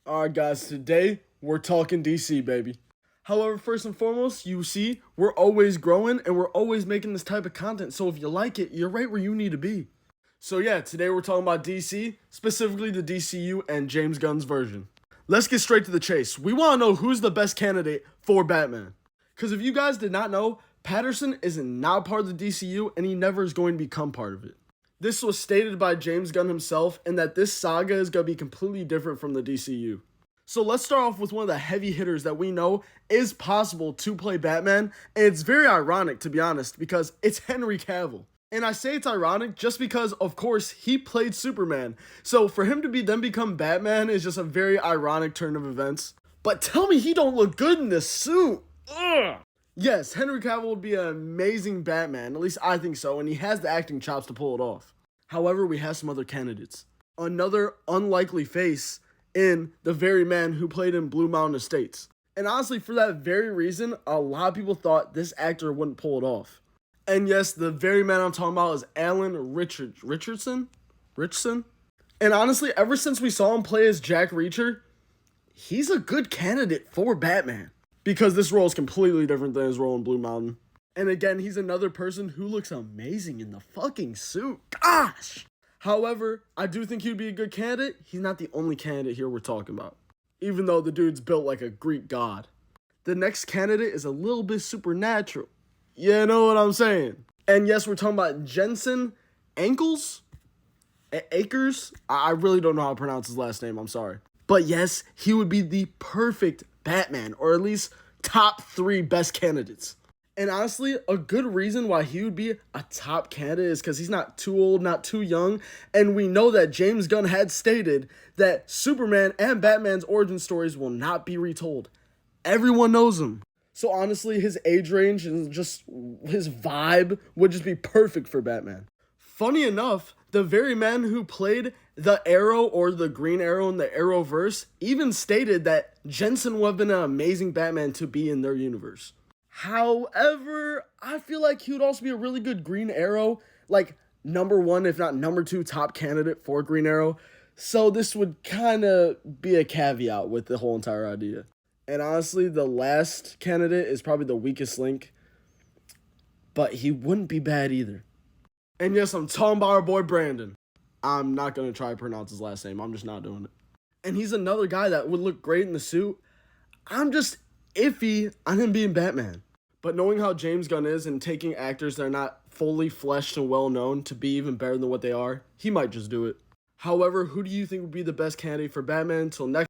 Alright guys, today we're talking DC, baby. However, first and foremost, you see, we're always growing and we're always making this type of content. So if you like it, you're right where you need to be. So yeah, today we're talking about DC, specifically the DCU and James Gunn's version. Let's get straight to the chase. We want to know who's the best candidate for Batman. Because if you guys did not know, Patterson is not part of the DCU and he never is going to become part of it. This was stated by James Gunn himself, and that this saga is going to be completely different from the DCU. So let's start off with one of the heavy hitters that we know is possible to play Batman, and it's very ironic, to be honest, because it's Henry Cavill. And I say it's ironic just because, of course, he played Superman. So for him to then become Batman is just a very ironic turn of events. But tell me he don't look good in this suit. Ugh. Yes, Henry Cavill would be an amazing Batman, at least I think so, and he has the acting chops to pull it off. However, we have some other candidates. Another unlikely face in the very man who played in Blue Mountain Estates. And honestly, for that very reason, a lot of people thought this actor wouldn't pull it off. And yes, the very man I'm talking about is Alan Richardson? And honestly, ever since we saw him play as Jack Reacher, he's a good candidate for Batman. Because this role is completely different than his role in Blue Mountain. And again, he's another person who looks amazing in the fucking suit. Gosh! However, I do think he'd be a good candidate. He's not the only candidate here we're talking about. Even though the dude's built like a Greek god. The next candidate is a little bit supernatural. You know what I'm saying? And yes, we're talking about Jensen Ackles? Akers? I really don't know how to pronounce his last name, I'm sorry. But yes, he would be the perfect Batman, or at least top 3 best candidates. And honestly, a good reason why he would be a top candidate is because he's not too old, not too young, and we know that James Gunn had stated that Superman and Batman's origin stories will not be retold. Everyone knows him. So honestly, his age range and just his vibe would just be perfect for Batman. Funny enough, the very man who played the Arrow or the Green Arrow in the Arrowverse even stated that Jensen would have been an amazing Batman to be in their universe. However, I feel like he would also be a really good Green Arrow, like number 1, if not number 2 top candidate for Green Arrow. So this would kind of be a caveat with the whole entire idea. And honestly, the last candidate is probably the weakest link, but he wouldn't be bad either. And yes, I'm talking about our boy Brandon. I'm not going to try to pronounce his last name. I'm just not doing it. And he's another guy that would look great in the suit. I'm just iffy on him being Batman. But knowing how James Gunn is and taking actors that are not fully fleshed and well-known to be even better than what they are, he might just do it. However, who do you think would be the best candidate for Batman? Until next